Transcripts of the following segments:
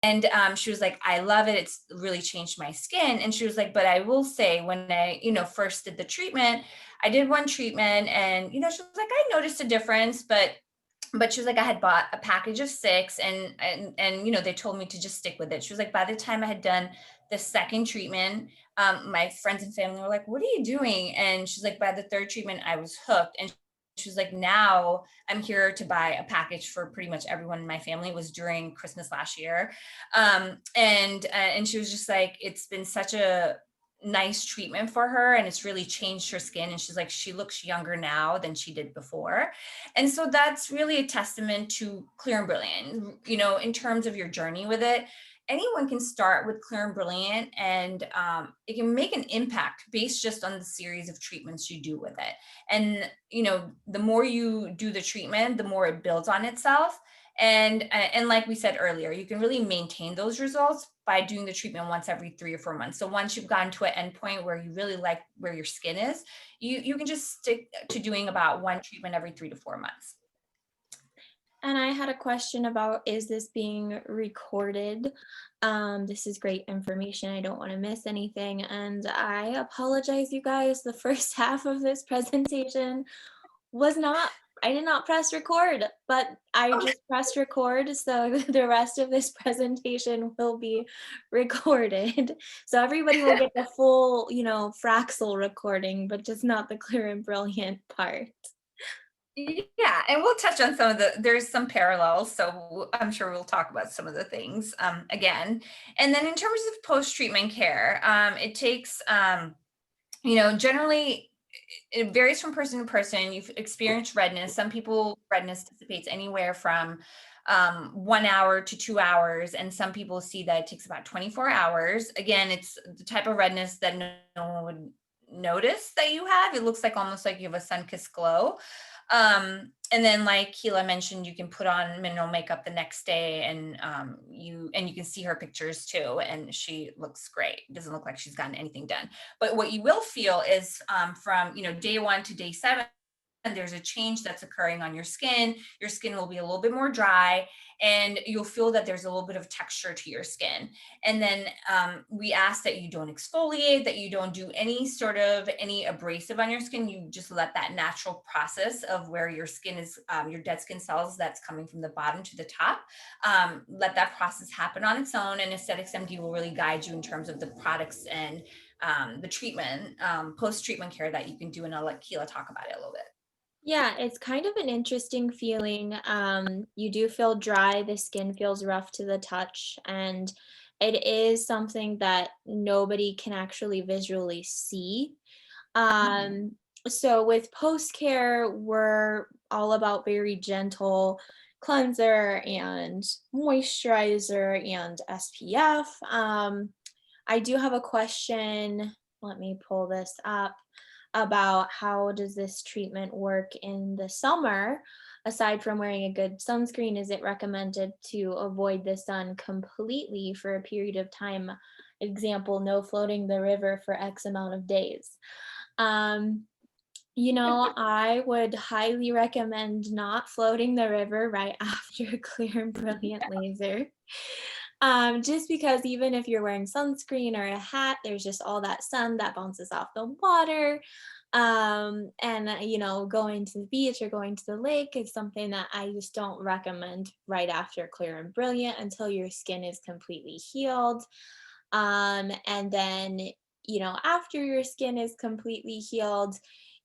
And she was like, I love it. It's really changed my skin. And she was like, but I will say, when I, first did the treatment, I did one treatment, and, she was like, I noticed a difference, but she was like, I had bought a package of 6, and they told me to just stick with it. She was like, by the time I had done the second treatment, my friends and family were like, what are you doing? And she's like, by the third treatment, I was hooked. And she was like, now I'm here to buy a package for pretty much everyone in my family. It was during Christmas last year. And she was just like, it's been such a nice treatment for her, and it's really changed her skin. And she's like, she looks younger now than she did before. And so that's really a testament to Clear and Brilliant. In terms of your journey with it, anyone can start with Clear and Brilliant, and it can make an impact based just on the series of treatments you do with it. And the more you do the treatment, the more it builds on itself. And like we said earlier, you can really maintain those results by doing the treatment once every 3 or 4 months. So once you've gotten to an endpoint where you really like where your skin is, you can just stick to doing about one treatment every 3 to 4 months. And I had a question about, is this being recorded? This is great information. I don't want to miss anything. And I apologize, you guys. The first half of this presentation was not, I did not press record, but I just pressed record. So the rest of this presentation will be recorded. So everybody will get the full, Fraxel recording, but just not the Clear and Brilliant part. Yeah, and we'll touch on there's some parallels, so I'm sure we'll talk about some of the things again. And then in terms of post-treatment care, it takes, generally it varies from person to person. You've experienced redness. Some people, redness dissipates anywhere from 1 hour to 2 hours, and some people see that it takes about 24 hours. Again, it's the type of redness that no one would notice that you have. It looks like almost like you have a sun-kissed glow. And then, like Keela mentioned, you can put on minimal makeup the next day, and you can see her pictures too, and she looks great. It doesn't look like she's gotten anything done. But what you will feel is from day 1 to day 7, and there's a change that's occurring on your skin. Your skin will be a little bit more dry, and you'll feel that there's a little bit of texture to your skin. And then we ask that you don't exfoliate, that you don't do any abrasive on your skin. You just let that natural process of where your skin is, your dead skin cells that's coming from the bottom to the top, let that process happen on its own. And Esthetix MD will really guide you in terms of the products and the treatment, post-treatment care that you can do. And I'll let Keela talk about it a little bit. Yeah, it's kind of an interesting feeling. You do feel dry, the skin feels rough to the touch, and it is something that nobody can actually visually see. Mhm. Um, so with post care, we're all about very gentle cleanser and moisturizer and SPF. I do have a question. Let me pull this up about how does this treatment work in the summer. Aside from wearing a good sunscreen, is it recommended to avoid the sun completely for a period of time? Example, no floating the river for X amount of days. um, I would highly recommend not floating the river right after Clear and Brilliant laser. Just because even if you're wearing sunscreen or a hat, there's just all that sun that bounces off the water. And going to the beach or going to the lake is something that I just don't recommend right after Clear and Brilliant until your skin is completely healed. And then, after your skin is completely healed,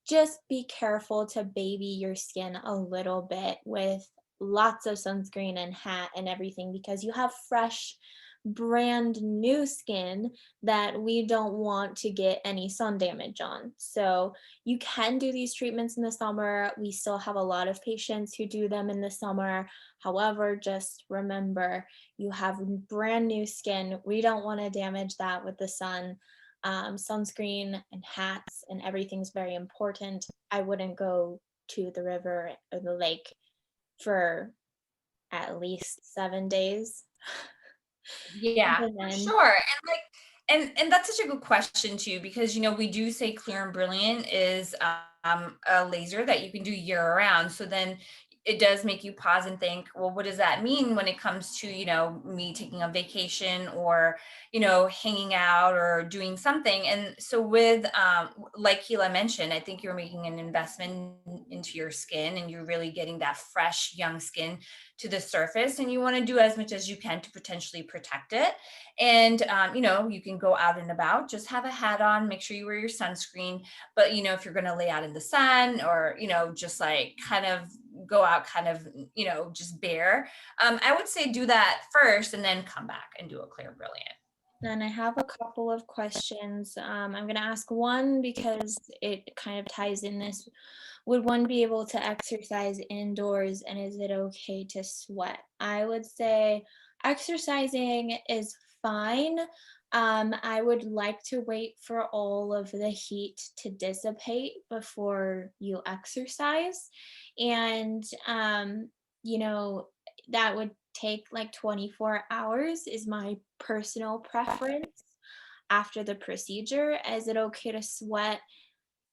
just be careful to baby your skin a little bit with lots of sunscreen and hat and everything, because you have fresh, brand new skin that we don't want to get any sun damage on. So you can do these treatments in the summer. We still have a lot of patients who do them in the summer. However, just remember, you have brand new skin. We don't want to damage that with the sun. Sunscreen and hats and everything's very important. I wouldn't go to the river or the lake for at least 7 days. Yeah, And for then, sure. And like, and that's such a good question too, because we do say Clear and Brilliant is a laser that you can do year round. So then it does make you pause and think, well, what does that mean when it comes to, me taking a vacation or, hanging out or doing something. And so with, like Keela mentioned, I think you're making an investment into your skin and you're really getting that fresh, young skin to the surface, and you want to do as much as you can to potentially protect it. And, you can go out and about, just have a hat on, make sure you wear your sunscreen. But, if you're going to lay out in the sun or, just like kind of go out kind of, just bare, I would say do that first and then come back and do a clear brilliant. Then I have a couple of questions. I'm going to ask one because it kind of ties in this. Would one be able to exercise indoors, and is it okay to sweat? I would say exercising is fine. I would like to wait for all of the heat to dissipate before you exercise. And, you know, that would take like 24 hours, is my personal preference after the procedure. Is it okay to sweat?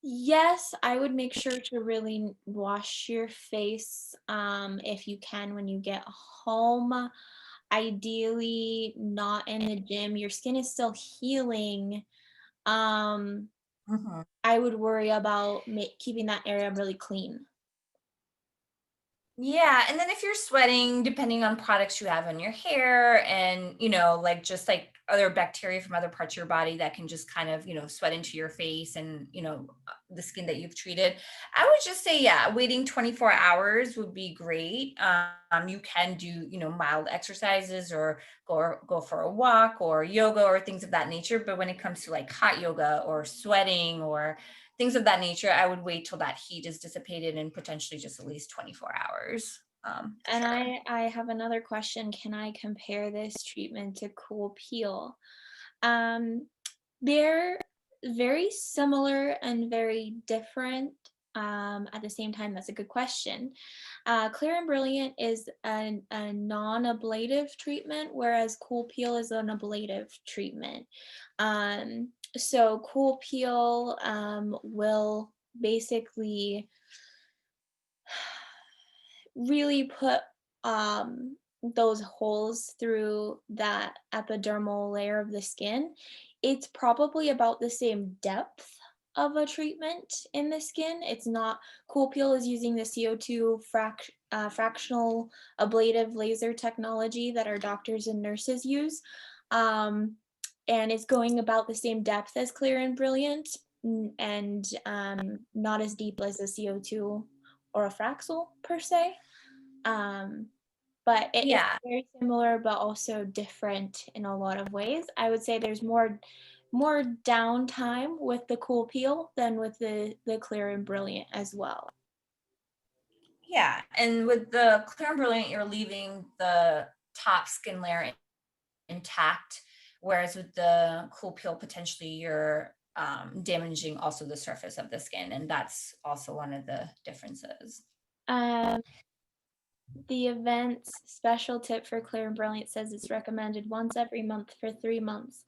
Yes, I would make sure to really wash your face if you can when you get home. Ideally, not in the gym. Your skin is still healing. Um, Mhm. I would worry about keeping that area really clean. Yeah, and then if you're sweating, depending on products you have on your hair and, like just like other bacteria from other parts of your body that can just kind of, sweat into your face and, the skin that you've treated, I would just say, yeah, waiting 24 hours would be great. You can do, mild exercises or go for a walk or yoga or things of that nature. But when it comes to like hot yoga or sweating or things of that nature, I would wait till that heat is dissipated and potentially just at least 24 hours, for And sure. I have another question. Can I compare this treatment to Cool Peel? Um, they're very similar and very different. At the same time, that's a good question. Clear and Brilliant is a non-ablative treatment, whereas Cool Peel is an ablative treatment. So Cool Peel will basically really put those holes through that epidermal layer of the skin. It's probably about the same depth of a treatment in the skin. It's not, Cool Peel is using the CO2 fractional ablative laser technology that our doctors and nurses use. Um, and it's going about the same depth as Clear and Brilliant, and not as deep as a CO2 or a Fraxel per se. Um, but it's Yeah. very similar, but also different in a lot of ways. I would say there's more downtime with the Cool Peel than with the Clear and Brilliant as well. Yeah. And with the clear and brilliant, you're leaving the top skin layer intact. Whereas with the cool peel, potentially you're damaging also the surface of the skin. And that's also one of the differences. Um, the event's special tip for Clear and Brilliant says it's recommended once every month for 3 months.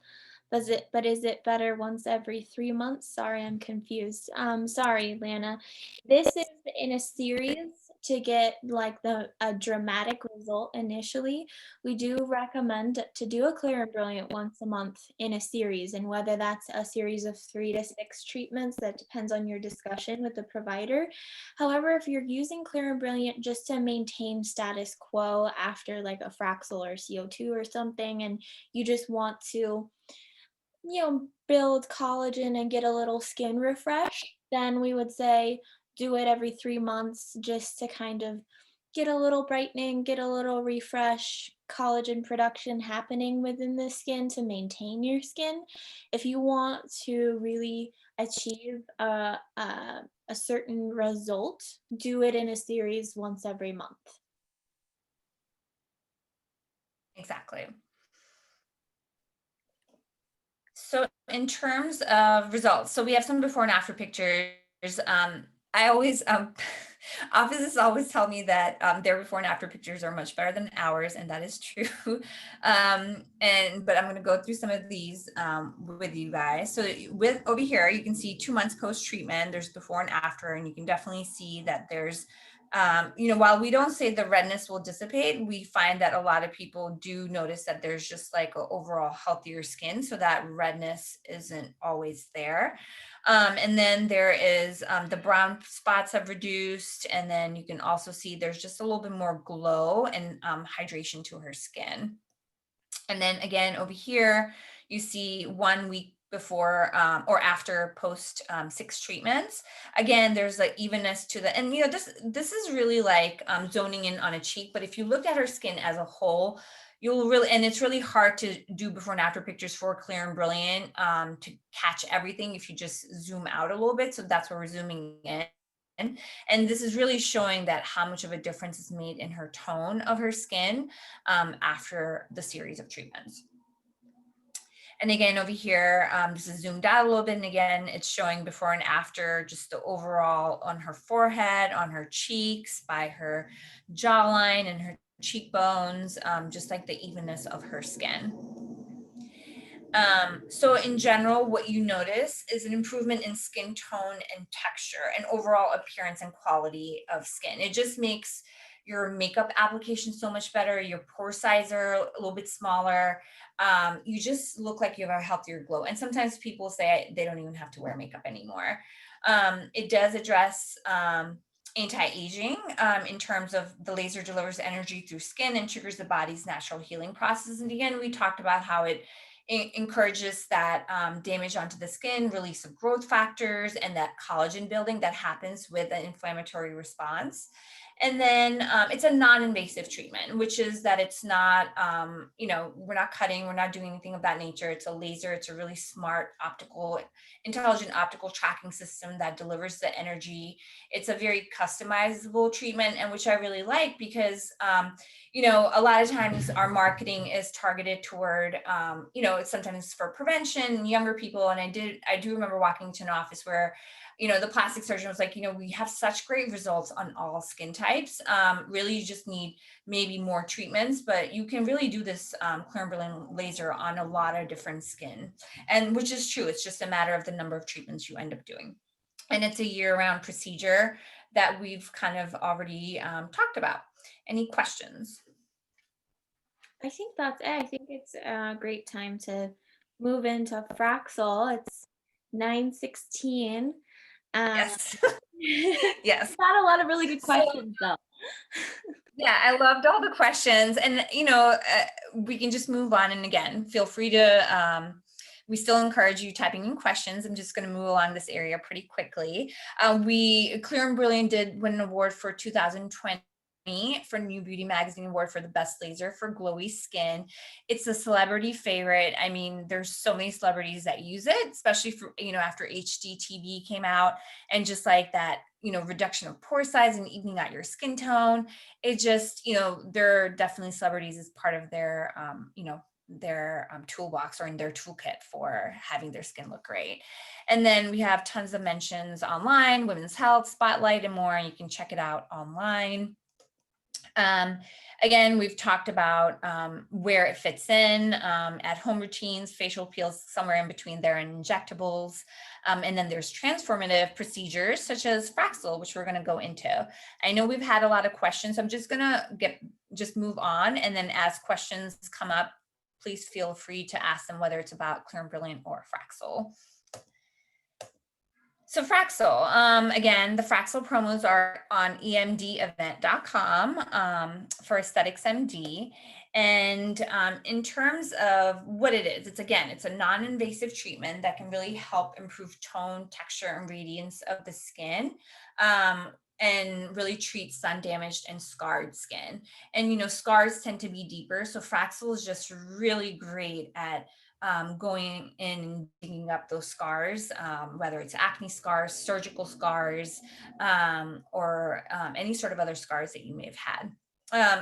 But is it better once every 3 months? Sorry, I'm confused. Sorry, Lana. This is in a series to get like a dramatic result initially. We do recommend to do a Clear and Brilliant once a month in a series, and whether that's a series of 3 to 6 treatments, that depends on your discussion with the provider. However, if you're using Clear and Brilliant just to maintain status quo after like a Fraxel or CO2 or something, and you just want to, build collagen and get a little skin refresh, then we would say do it every 3 months just to kind of get a little brightening, get a little refresh, collagen production happening within the skin to maintain your skin. If you want to really achieve a certain result, do it in a series once every month. Exactly. So in terms of results, so we have some before and after pictures. I always, offices always tell me that their before and after pictures are much better than ours, and that is true. But I'm going to go through some of these with you guys. So with over here, you can see 2 months post treatment. There's before and after, and you can definitely see that there's While we don't say the redness will dissipate, we find that a lot of people do notice that there's just like an overall healthier skin. So that redness isn't always there. And then there is the brown spots have reduced. And then you can also see there's just a little bit more glow and hydration to her skin. And then again, over here, you see 1 week before or after post 6 treatments. Again, there's like evenness to the, and this is really like zoning in on a cheek, but if you look at her skin as a whole, you'll really, and it's really hard to do before and after pictures for Clear and Brilliant to catch everything if you just zoom out a little bit. So that's where we're zooming in. And this is really showing that how much of a difference is made in her tone of her skin after the series of treatments. And again, over here, this is zoomed out a little bit. And again, it's showing before and after, just the overall on her forehead, on her cheeks, by her jawline and her cheekbones, just like the evenness of her skin. So in general, what you notice is an improvement in skin tone and texture and overall appearance and quality of skin. It just makes your makeup application so much better. Your pore size are a little bit smaller. You just look like you have a healthier glow. And sometimes people say they don't even have to wear makeup anymore. It does address anti-aging in terms of the laser delivers energy through skin and triggers the body's natural healing process. And again, we talked about how it encourages that damage onto the skin, release of growth factors, and that collagen building that happens with an inflammatory response. And then it's a non-invasive treatment, which is that it's not, we're not cutting, we're not doing anything of that nature. It's a laser. It's a really smart intelligent optical tracking system that delivers the energy. It's a very customizable treatment, and which I really like because, a lot of times our marketing is targeted toward, it's sometimes for prevention, younger people. And I do remember walking to an office where the plastic surgeon was like, we have such great results on all skin types. Really, you just need maybe more treatments, but you can really do this Clear and Brilliant laser on a lot of different skin. And which is true. It's just a matter of the number of treatments you end up doing. And it's a year-round procedure that we've kind of already talked about. Any questions? I think that's it. I think it's a great time to move into Fraxel. It's 9:16. Yes. Yes. Got a lot of really good So, questions though. yeah, I loved all the questions, and we can just move on. And again, feel free to. We still encourage you typing in questions. I'm just going to move along this area pretty quickly. We Clear and Brilliant did win an award for 2020 for New Beauty Magazine Award for the best laser for glowy skin. It's a celebrity favorite. I mean, there's so many celebrities that use it, especially for, after HDTV came out, and just like that, reduction of pore size and evening out your skin tone. It just, there are definitely celebrities as part of their, their toolbox or in their toolkit for having their skin look great. And then we have tons of mentions online, Women's Health, Spotlight, and more. And you can check it out online. Again, we've talked about where it fits in, at home routines, facial peels, somewhere in between there, and injectables. And then there's transformative procedures such as Fraxel, which we're going to go into. I know we've had a lot of questions. I'm just going to move on. And then as questions come up, please feel free to ask them, whether it's about Clear and Brilliant or Fraxel. So Fraxel, again, the Fraxel promos are on emdevent.com for Esthetix MD. And in terms of what it is, it's a non-invasive treatment that can really help improve tone, texture, and radiance of the skin. And really treat sun damaged and scarred skin. And, scars tend to be deeper. So Fraxel is just really great at going in and digging up those scars, whether it's acne scars, surgical scars, or any sort of other scars that you may have had.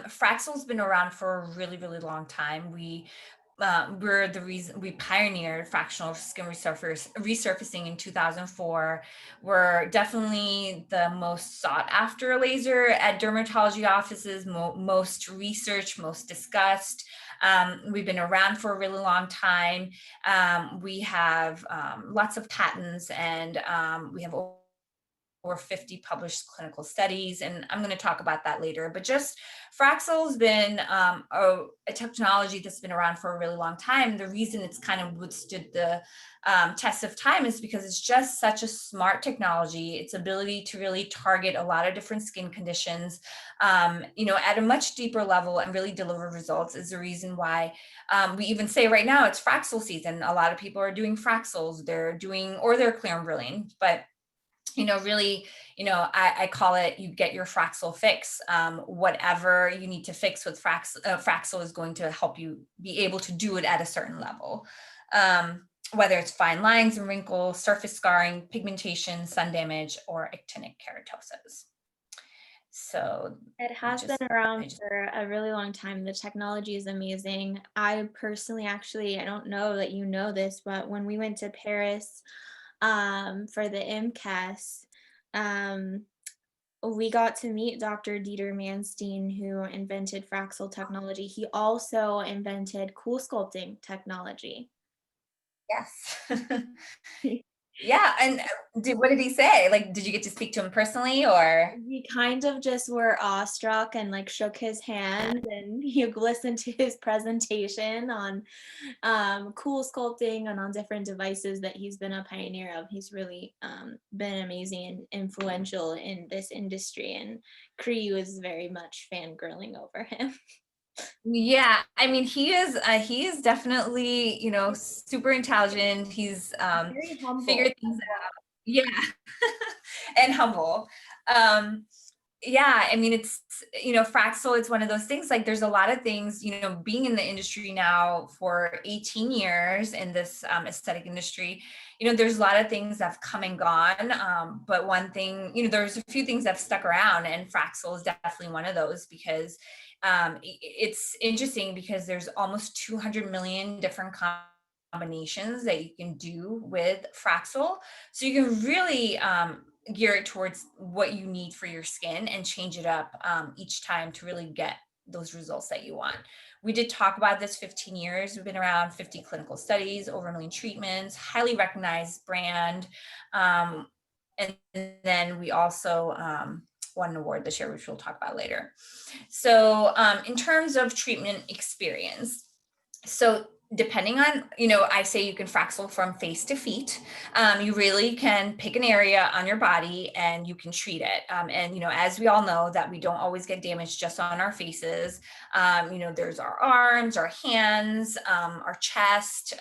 Fraxel's been around for a really, really long time. We're the reason we pioneered fractional skin resurfacing in 2004. We're definitely the most sought after laser at dermatology offices, most researched, most discussed. We've been around for a really long time. We have lots of patents, and we have over 50 published clinical studies, and I'm going to talk about that later. But just Fraxel has been a technology that's been around for a really long time. The reason it's kind of withstood the test of time is because it's just such a smart technology. Its ability to really target a lot of different skin conditions, at a much deeper level and really deliver results is the reason why we even say right now it's Fraxel season. A lot of people are doing Fraxels, they're clear and brilliant, but really, I call it, you get your Fraxel fix. Whatever you need to fix with Fraxel is going to help you be able to do it at a certain level. Whether it's fine lines and wrinkles, surface scarring, pigmentation, sun damage, or actinic keratosis. So It has been around for a really long time. The technology is amazing. I personally, actually, I don't know that you know this, but when we went to Paris for the MCAS, we got to meet Dr. Dieter Manstein, who invented Fraxel technology. He also invented cool sculpting technology. yes. Yeah. And what did he say? Like, did you get to speak to him personally, or? We kind of just were awestruck and like shook his hand, and you listened to his presentation on cool sculpting and on different devices that he's been a pioneer of. He's really been amazing and influential in this industry, and Cree was very much fangirling over him. Yeah, I mean, he is definitely, super intelligent. He's Very humble. figured things out. Yeah. And humble. Um, yeah, I mean, it's, Fraxel, it's one of those things, like there's a lot of things, being in the industry now for 18 years in this aesthetic industry, there's a lot of things that have come and gone. But one thing, there's a few things that have stuck around, and Fraxel is definitely one of those, because it's interesting because there's almost 200 million different combinations that you can do with Fraxel. So you can really gear it towards what you need for your skin and change it up each time to really get those results that you want. We did talk about this 15 years. We've been around 50 clinical studies, over 1 million treatments, highly recognized brand. And then we also won an award this year, which we'll talk about later. So in terms of treatment experience, so depending on, I say you can Fraxel from face to feet. You really can pick an area on your body and you can treat it. And, as we all know, that we don't always get damage just on our faces. There's our arms, our hands, our chest.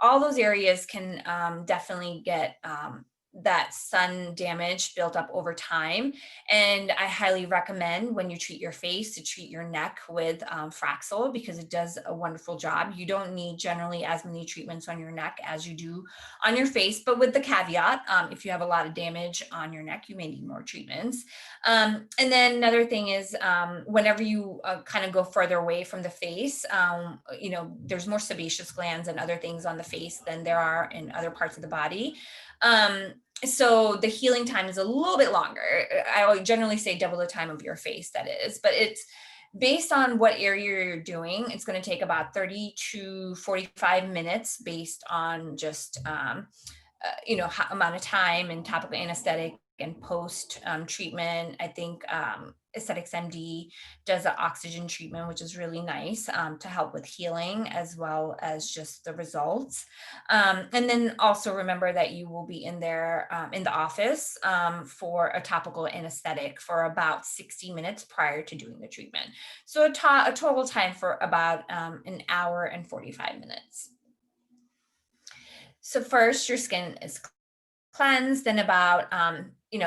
All those areas can definitely get that sun damage built up over time. And I highly recommend, when you treat your face, to treat your neck with Fraxel, because it does a wonderful job. You don't need generally as many treatments on your neck as you do on your face, but with the caveat, if you have a lot of damage on your neck, you may need more treatments. And then another thing is, whenever you kind of go further away from the face, there's more sebaceous glands and other things on the face than there are in other parts of the body. So the healing time is a little bit longer. I generally say double the time of your face, that is, but it's based on what area you're doing. It's going to take about 30 to 45 minutes based on just, amount of time and topical anesthetic and post treatment. I think Esthetix MD does an oxygen treatment, which is really nice to help with healing as well as just the results. And then also remember that you will be in there in the office for a topical anesthetic for about 60 minutes prior to doing the treatment. So a total time for about an hour and 45 minutes. So first, your skin is cleansed, then about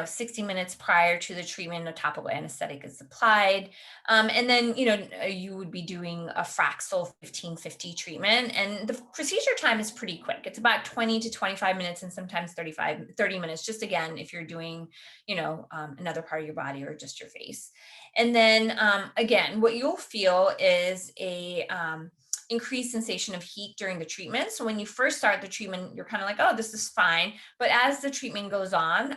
60 minutes prior to the treatment, a topical anesthetic is applied. And then, you would be doing a Fraxel 1550 treatment. And the procedure time is pretty quick. It's about 20 to 25 minutes and sometimes 30 minutes, just again, if you're doing, another part of your body or just your face. And then again, what you'll feel is a increased sensation of heat during the treatment. So when you first start the treatment, you're kind of like, oh, this is fine. But as the treatment goes on,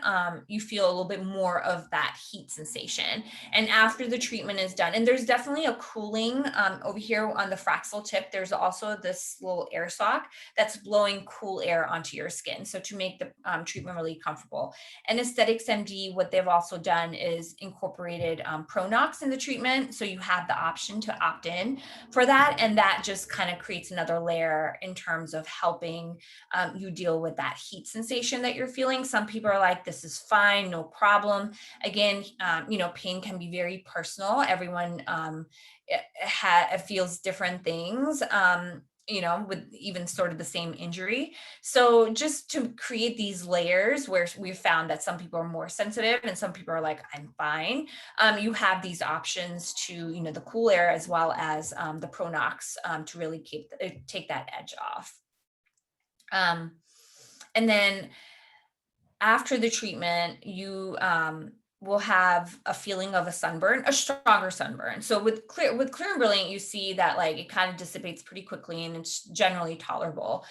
you feel a little bit more of that heat sensation. And after the treatment is done, and there's definitely a cooling over here on the Fraxel tip, there's also this little air sock that's blowing cool air onto your skin. So to make the treatment really comfortable. And Esthetix MD, what they've also done is incorporated Pronox in the treatment. So you have the option to opt in for that. And that just kind of creates another layer in terms of helping you deal with that heat sensation that you're feeling. Some people are like, this is fine, no problem. Again, pain can be very personal. Everyone feels different things. With even sort of the same injury. So just to create these layers where we've found that some people are more sensitive and some people are like, I'm fine. You have these options to, the cool air as well as the Pronox to really take that edge off. And then after the treatment, you will have a feeling of a sunburn, a stronger sunburn. So with clear and brilliant, you see that like it kind of dissipates pretty quickly and it's generally tolerable.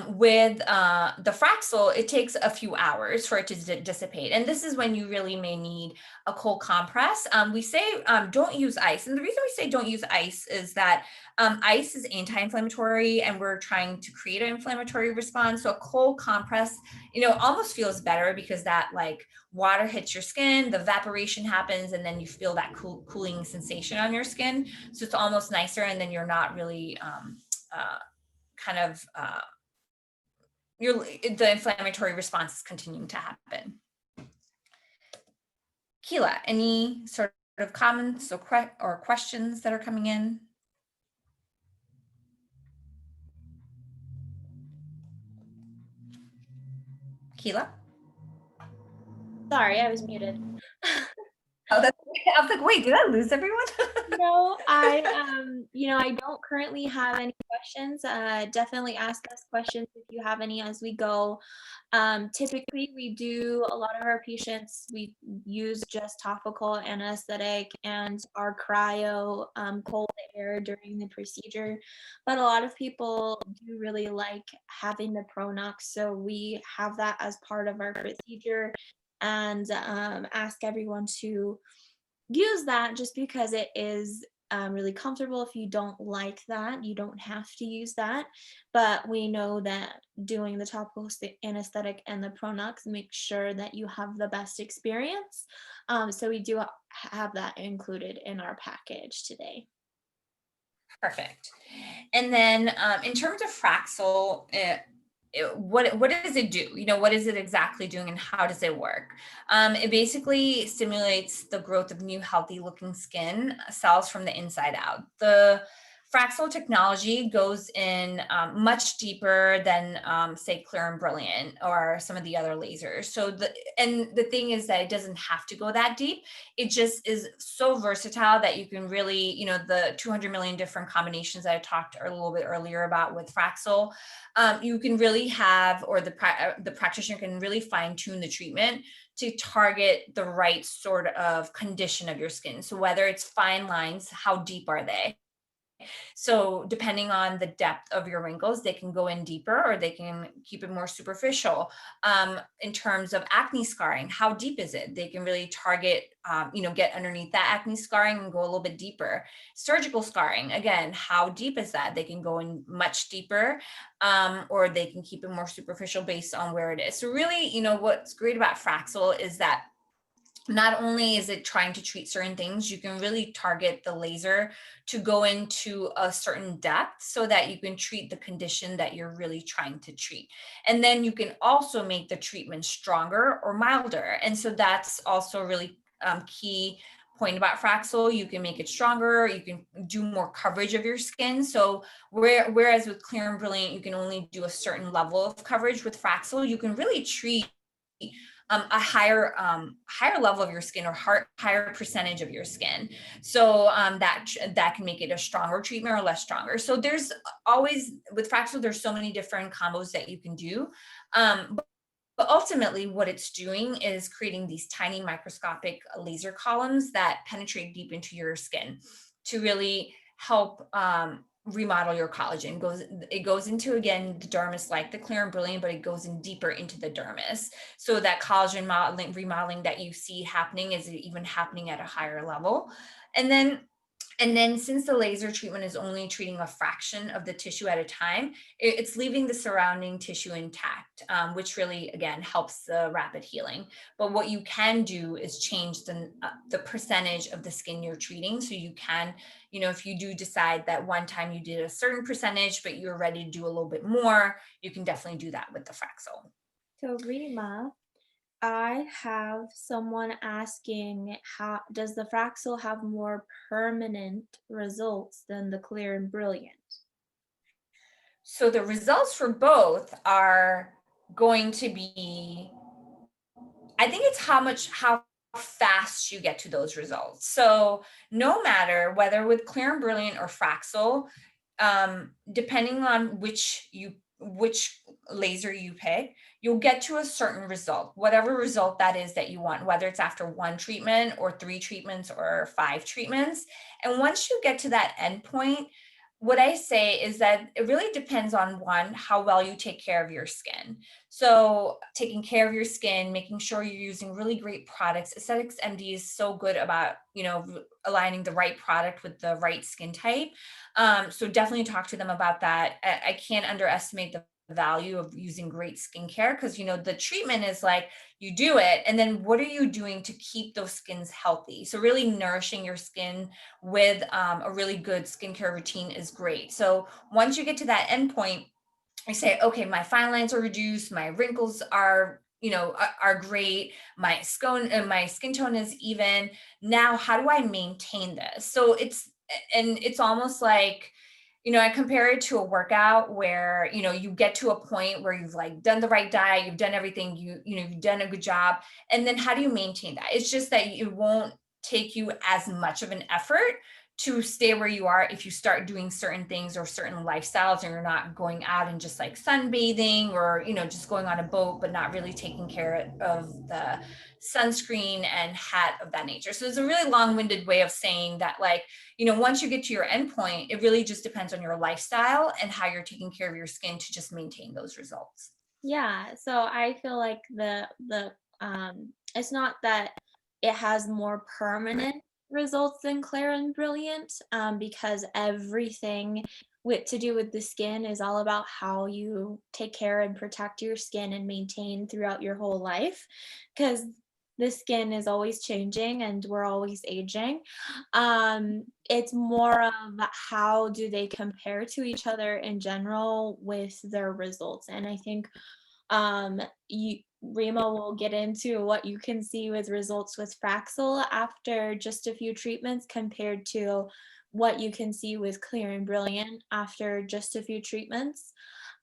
With the Fraxel, it takes a few hours for it to dissipate. And this is when you really may need a cold compress. We say don't use ice. And the reason we say don't use ice is that ice is anti-inflammatory and we're trying to create an inflammatory response. So a cold compress, almost feels better because that like water hits your skin, the evaporation happens, and then you feel that cooling sensation on your skin. So it's almost nicer, and then you're not really the inflammatory response is continuing to happen. Keela, any sort of comments or questions that are coming in? Keela? Sorry, I was muted. Oh, I was like, wait, did I lose everyone? No, I don't currently have any questions. Definitely ask us questions if you have any as we go. Typically, we do a lot of our patients, we use just topical anesthetic and our cryo cold air during the procedure. But a lot of people do really like having the Pronox, so we have that as part of our procedure and ask everyone to use that just because it is really comfortable. If you don't like that, you don't have to use that. But we know that doing the topical anesthetic and the Pronox makes sure that you have the best experience. So we do have that included in our package today. Perfect. And then in terms of Fraxel, what does it do? What is it exactly doing and how does it work? It basically stimulates the growth of new healthy looking skin cells from the inside out. The Fraxel technology goes in much deeper than say Clear and Brilliant or some of the other lasers. So the thing is that it doesn't have to go that deep. It just is so versatile that you can really, the 200 million different combinations that I talked a little bit earlier about with Fraxel, you can really have, or the practitioner can really fine tune the treatment to target the right sort of condition of your skin. So whether it's fine lines, how deep are they? So depending on the depth of your wrinkles, they can go in deeper or they can keep it more superficial. In terms of acne scarring, how deep is it? They can really target, get underneath that acne scarring and go a little bit deeper. Surgical scarring, again, how deep is that? They can go in much deeper, or they can keep it more superficial based on where it is. So really, what's great about Fraxel is that not only is it trying to treat certain things, you can really target the laser to go into a certain depth so that you can treat the condition that you're really trying to treat. And then you can also make the treatment stronger or milder. And so that's also a really key point about Fraxel. You can make it stronger, you can do more coverage of your skin. So whereas with Clear and Brilliant, you can only do a certain level of coverage, with Fraxel, you can really treat a higher level of your skin or higher percentage of your skin. So that can make it a stronger treatment or less stronger. So there's always, with Fraxel, there's so many different combos that you can do. But ultimately what it's doing is creating these tiny microscopic laser columns that penetrate deep into your skin to really help remodel your collagen. It goes into, again, the dermis, like the Clear and Brilliant, but it goes in deeper into the dermis. So that collagen remodeling that you see happening is even happening at a higher level. And then since the laser treatment is only treating a fraction of the tissue at a time, it's leaving the surrounding tissue intact, which really, again, helps the rapid healing. But what you can do is change the percentage of the skin you're treating. So you can, if you do decide that one time you did a certain percentage, but you're ready to do a little bit more, you can definitely do that with the Fraxel. So Rima, I have someone asking, how does the Fraxel have more permanent results than the Clear and Brilliant? So the results for both are going to be, I think it's how fast you get to those results. So no matter whether with Clear and Brilliant or Fraxel, depending on which laser you pick, you'll get to a certain result, whatever result that is that you want, whether it's after one treatment or 3 treatments or 5 treatments. And once you get to that endpoint, what I say is that it really depends on, one, how well you take care of your skin. So taking care of your skin, making sure you're using really great products. Esthetix MD is so good about, aligning the right product with the right skin type. So definitely talk to them about that. I can't underestimate the value of using great skincare, because the treatment is like, you do it, and then what are you doing to keep those skins healthy? So really nourishing your skin with a really good skincare routine is great. So once you get to that endpoint, I say, okay, my fine lines are reduced, my wrinkles are, are great, my skin tone is even. Now, how do I maintain this? So it's almost like, I compare it to a workout where, you get to a point where you've like done the right diet, you've done everything, you've done a good job. And then how do you maintain that? It's just that it won't take you as much of an effort to stay where you are if you start doing certain things or certain lifestyles, and you're not going out and just like sunbathing, or just going on a boat but not really taking care of the sunscreen and hat of that nature. So it's a really long-winded way of saying that, like, once you get to your endpoint, it really just depends on your lifestyle and how you're taking care of your skin to just maintain those results. Yeah, so I feel like it's not that it has more permanent results than Clear and Brilliant, because everything with to do with the skin is all about how you take care and protect your skin and maintain throughout your whole life, because the skin is always changing and we're always aging. It's more of how do they compare to each other in general with their results. And I think you Rima will get into what you can see with results with Fraxel after just a few treatments compared to what you can see with Clear and Brilliant after just a few treatments.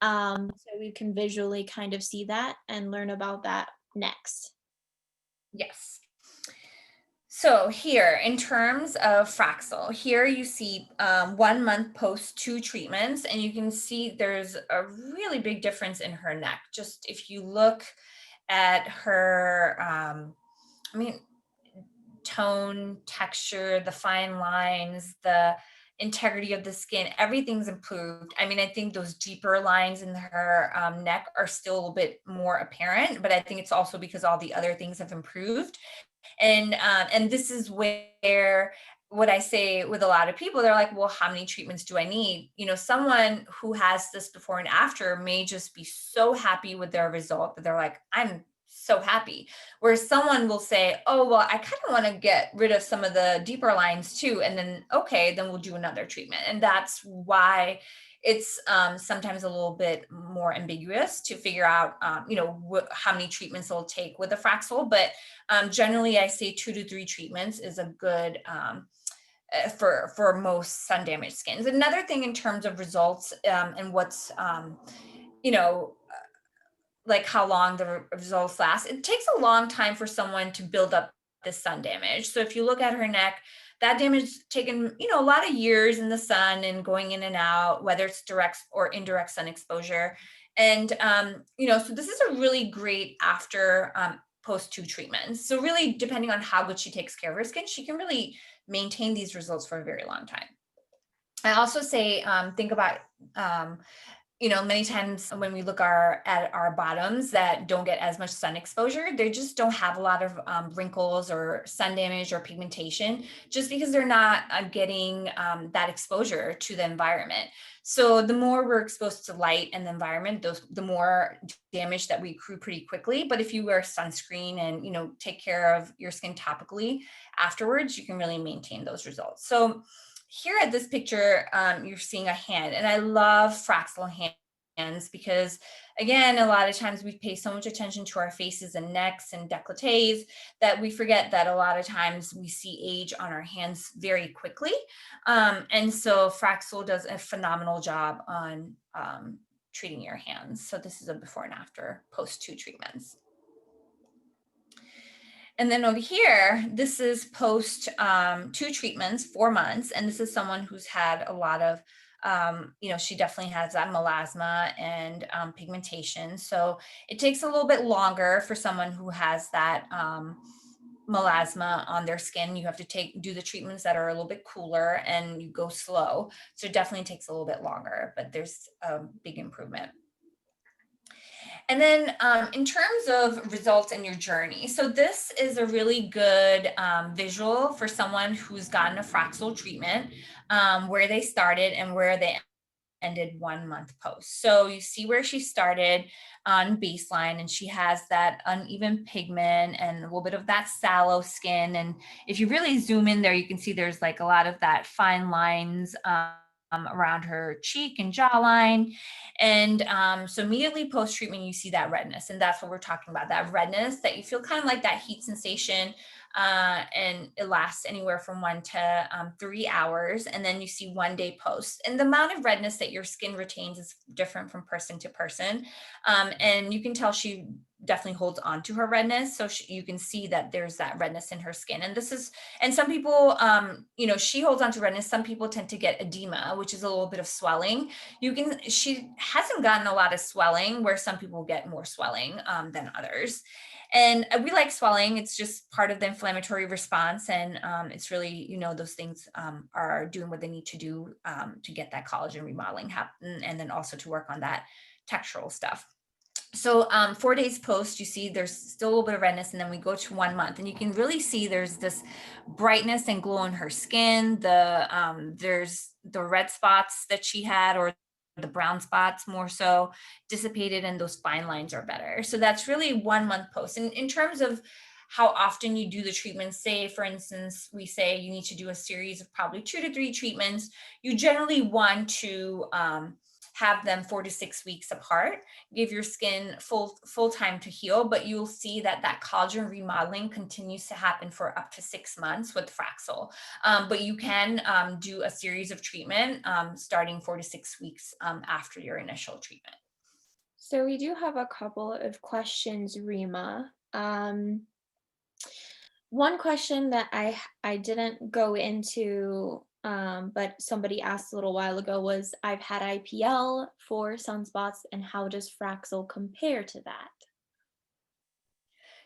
So we can visually kind of see that and learn about that next. Yes. So here, in terms of Fraxel, here you see 1 month post 2 treatments, and you can see there's a really big difference in her neck. Just if you look at her, I mean, tone, texture, the fine lines, the integrity of the skin, everything's improved. I mean, I think those deeper lines in her neck are still a little bit more apparent, but I think it's also because all the other things have improved. And this is where, what I say with a lot of people, they're like, well, how many treatments do I need? Someone who has this before and after may just be so happy with their result that they're like, I'm so happy. Whereas someone will say, oh, well, I kind of want to get rid of some of the deeper lines too. And then, okay, then we'll do another treatment. And that's why it's sometimes a little bit more ambiguous to figure out, how many treatments it'll take with a Fraxel. But generally, I say 2 to 3 treatments is a good, for most sun damaged skins. Another thing in terms of results, and what's, you know, like how long the results last, it takes a long time for someone to build up this sun damage. So if you look at her neck, that damage taken, a lot of years in the sun and going in and out, whether it's direct or indirect sun exposure. And, so this is a really great after post 2 treatments. So really, depending on how good she takes care of her skin, she can really maintain these results for a very long time. I also say, think about, um, many times when we look at our bottoms that don't get as much sun exposure, they just don't have a lot of wrinkles or sun damage or pigmentation, just because they're not getting that exposure to the environment. So the more we're exposed to light and the environment, the more damage that we accrue pretty quickly. But if you wear sunscreen and take care of your skin topically afterwards, you can really maintain those results. So here at this picture, you're seeing a hand, and I love Fraxel hands because, again, a lot of times we pay so much attention to our faces and necks and décolletés that we forget that a lot of times we see age on our hands very quickly. And so Fraxel does a phenomenal job on treating your hands. So this is a before and after post 2 treatments. And then over here, this is post 2 treatments, 4 months. And this is someone who's had a lot of, she definitely has that melasma and pigmentation. So it takes a little bit longer for someone who has that melasma on their skin. You have to do the treatments that are a little bit cooler and you go slow. So it definitely takes a little bit longer, but there's a big improvement. And then in terms of results in your journey, so this is a really good visual for someone who's gotten a Fraxel treatment, where they started and where they ended 1 month post. So you see where she started on baseline, and she has that uneven pigment and a little bit of that sallow skin. And if you really zoom in there, you can see there's like a lot of that fine lines around her cheek and jawline. And so immediately post treatment, you see that redness. And that's what we're talking about, that redness that you feel kind of like that heat sensation. And it lasts anywhere from 1 to 3 hours. And then you see 1 day post. And the amount of redness that your skin retains is different from person to person. And you can tell she definitely holds on to her redness. So you can see that there's that redness in her skin. And some people, she holds on to redness. Some people tend to get edema, which is a little bit of swelling. She hasn't gotten a lot of swelling, where some people get more swelling than others. And we like swelling. It's just part of the inflammatory response. And it's really, those things are doing what they need to do to get that collagen remodeling happen. And then also to work on that textural stuff. So 4 days post, you see there's still a little bit of redness, and then we go to 1 month, and you can really see there's this brightness and glow in her skin. There's the red spots that she had, or the brown spots more so, dissipated, and those fine lines are better. So that's really 1 month post. And in terms of how often you do the treatments, say for instance, we say you need to do a series of probably 2 to 3 treatments. You generally want to have them 4 to 6 weeks apart, give your skin full time to heal, but you'll see that collagen remodeling continues to happen for up to 6 months with Fraxel. But you can do a series of treatment starting 4 to 6 weeks after your initial treatment. So we do have a couple of questions, Rima. One question that I didn't go into, but somebody asked a little while ago was, I've had IPL for sunspots, and how does Fraxel compare to that?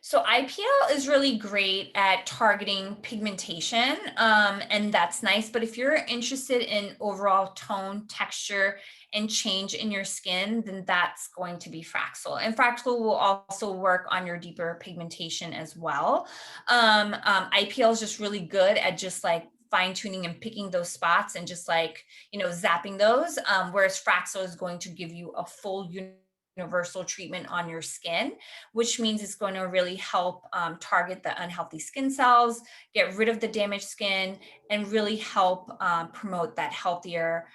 So IPL is really great at targeting pigmentation, and that's nice. But if you're interested in overall tone, texture, and change in your skin, then that's going to be Fraxel. And Fraxel will also work on your deeper pigmentation as well. IPL is just really good at just like fine tuning and picking those spots and just like, zapping those. Whereas Fraxel is going to give you a full universal treatment on your skin, which means it's going to really help target the unhealthy skin cells, get rid of the damaged skin, and really help promote that healthier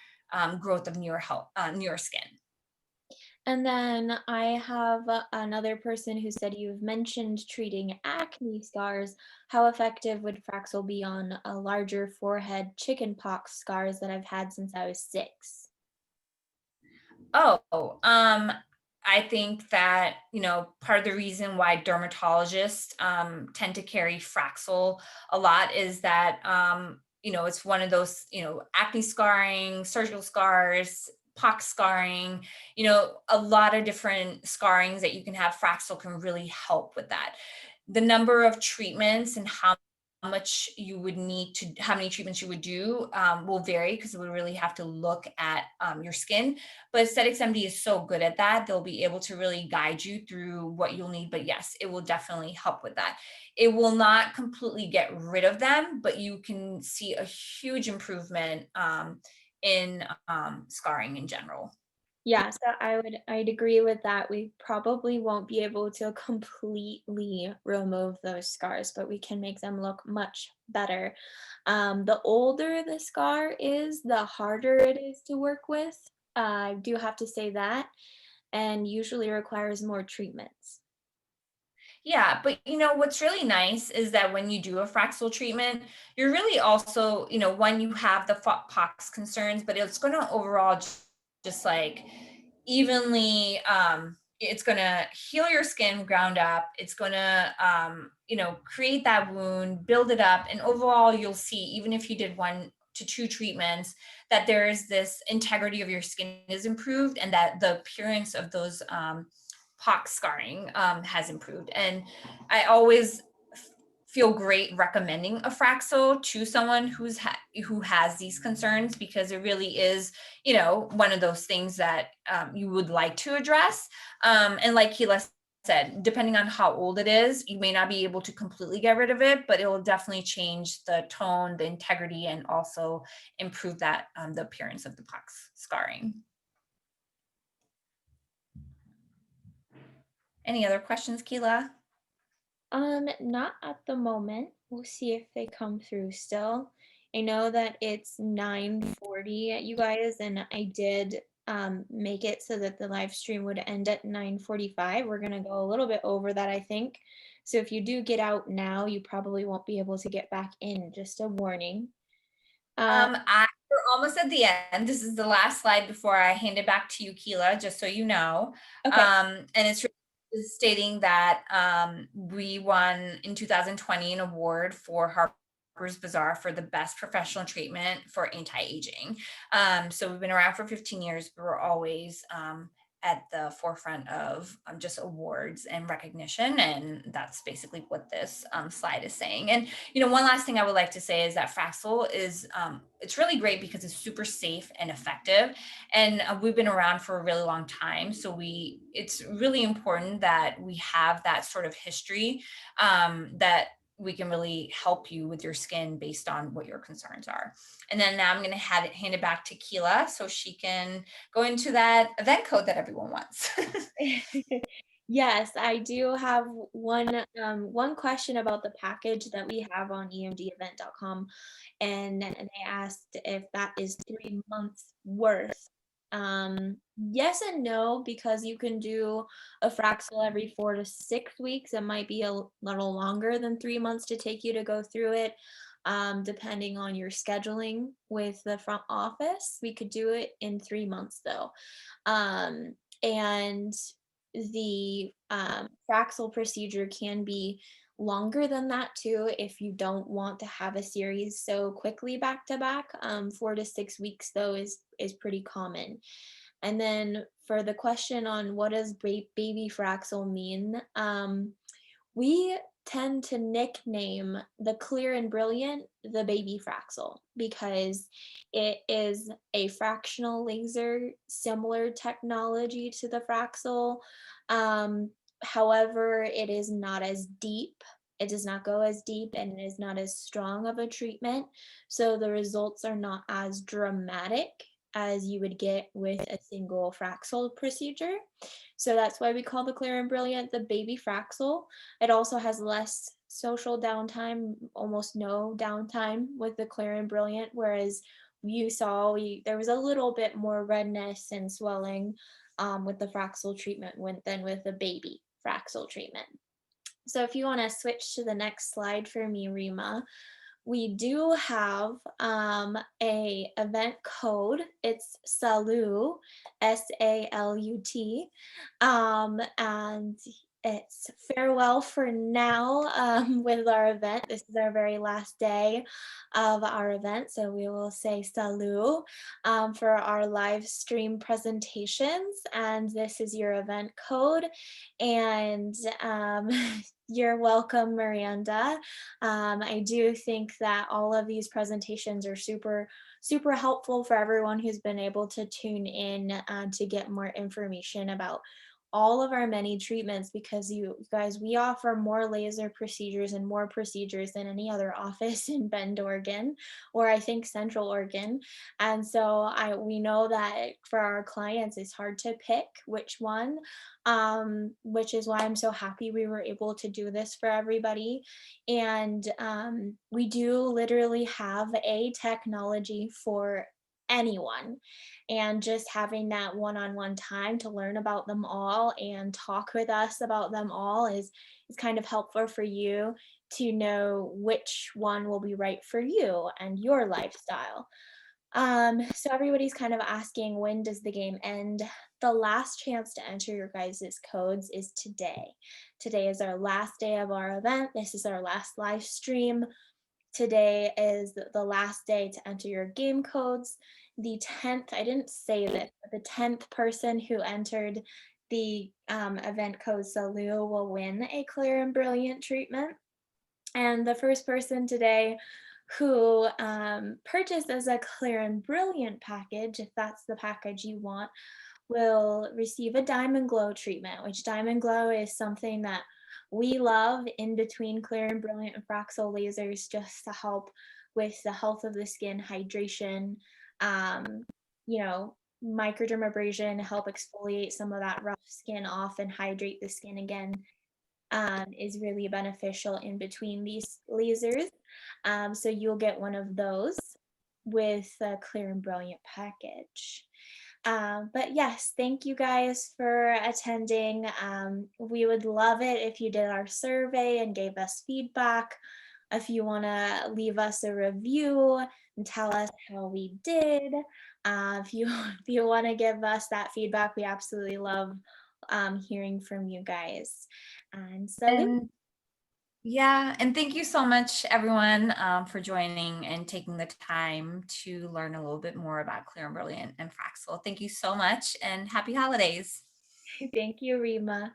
growth of newer skin. And then I have another person who said, you've mentioned treating acne scars. How effective would Fraxel be on a larger forehead chickenpox scars that I've had since I was 6? Oh, I think that, part of the reason why dermatologists tend to carry Fraxel a lot is that, it's one of those, acne scarring, surgical scars, pox scarring, a lot of different scarrings that you can have. Fraxel can really help with that. The number of treatments and how much you would need to, how many treatments you would do, will vary because we really have to look at your skin. But Aesthetics MD is so good at that. They'll be able to really guide you through what you'll need. But yes, it will definitely help with that. It will not completely get rid of them, but you can see a huge improvement in scarring in general. Yeah, so I'd agree with that. We probably won't be able to completely remove those scars, but we can make them look much better. The older the scar is, the harder it is to work with. I do have to say that, and usually requires more treatments. Yeah, but what's really nice is that when you do a Fraxel treatment, you're really also, when you have the pox concerns, but it's going to overall just like evenly, it's going to heal your skin ground up. It's going to, create that wound, build it up. And overall, you'll see, even if you did 1 to 2 treatments, that there is this integrity of your skin is improved and that the appearance of those, pox scarring has improved. And I always feel great recommending a Fraxel to someone who has these concerns because it really is, one of those things that you would like to address. And like Keela said, depending on how old it is, you may not be able to completely get rid of it, but it will definitely change the tone, the integrity, and also improve that the appearance of the pox scarring. Any other questions, Keela? Not at the moment. We'll see if they come through still. I know that it's 9:40 at you guys, and I did make it so that the live stream would end at 9:45. We're gonna go a little bit over that, I think. So if you do get out now, you probably won't be able to get back in, just a warning. We're almost at the end. This is the last slide before I hand it back to you, Keela, just so you know. Okay. And it's stating that we won in 2020 an award for Harper's Bazaar for the best professional treatment for anti-aging. So we've been around for 15 years, but we're always at the forefront of just awards and recognition. And that's basically what this slide is saying. And, one last thing I would like to say is that Fraxel is, it's really great because it's super safe and effective. And we've been around for a really long time. So it's really important that we have that sort of history, that we can really help you with your skin based on what your concerns are. And then now I'm going to hand it back to Keela so she can go into that event code that everyone wants. Yes, I do have one question about the package that we have on emdevent.com, and they asked if that is 3 months worth. Yes and no, because you can do a Fraxel every 4 to 6 weeks. It might be a little longer than 3 months to take you to go through it, depending on your scheduling with the front office. We could do it in 3 months though. And the Fraxel procedure can be longer than that too if you don't want to have a series so quickly back to back. 4 to 6 weeks though is pretty common. And then for the question on what does baby Fraxel mean, we tend to nickname the Clear and Brilliant the baby Fraxel because it is a fractional laser, similar technology to the Fraxel. Um, However, it is not as deep. It does not go as deep and it is not as strong of a treatment. So the results are not as dramatic as you would get with a single Fraxel procedure. So that's why we call the Clear and Brilliant the baby Fraxel. It also has less social downtime, almost no downtime with the Clear and Brilliant, whereas you saw there was a little bit more redness and swelling with the Fraxel treatment than with the baby Fraxel treatment. So if you want to switch to the next slide for me, Rima, we do have a event code. It's SALUT, SALUT, and it's farewell for now with our event. This is our very last day of our event, so we will say salut for our live stream presentations. And this is your event code. And you're welcome, Miranda. I do think that all of these presentations are super helpful for everyone who's been able to tune in to get more information about all of our many treatments, because you guys, we offer more laser procedures and more procedures than any other office in Bend, Oregon, or I think Central Oregon. And so we know that for our clients, it's hard to pick which one, which is why I'm so happy we were able to do this for everybody. And we do literally have a technology for anyone, and just having that one-on-one time to learn about them all and talk with us about them all is kind of helpful for you to know which one will be right for you and your lifestyle. So everybody's kind of asking, when does the game end? The last chance to enter your guys' codes is today. Today is our last day of our event. This is our last live stream. Today is the last day to enter your game codes. The 10th, I didn't say this, but the 10th person who entered the event code SALU will win a Clear and Brilliant treatment. And the first person today who purchases a Clear and Brilliant package, if that's the package you want, will receive a Diamond Glow treatment, which Diamond Glow is something that we love in between Clear and Brilliant and Fraxel lasers, just to help with the health of the skin, hydration, you know, microdermabrasion, help exfoliate some of that rough skin off and hydrate the skin again, is really beneficial in between these lasers. So you'll get one of those with a Clear and Brilliant package. But yes, thank you guys for attending. We would love it if you did our survey and gave us feedback. If you want to leave us a review and tell us how we did, if you if you want to give us that feedback, we absolutely love hearing from you guys. And so And yeah, and thank you so much, everyone, for joining and taking the time to learn a little bit more about Clear and Brilliant and Fraxel. Thank you so much, and happy holidays. thank you, Rima.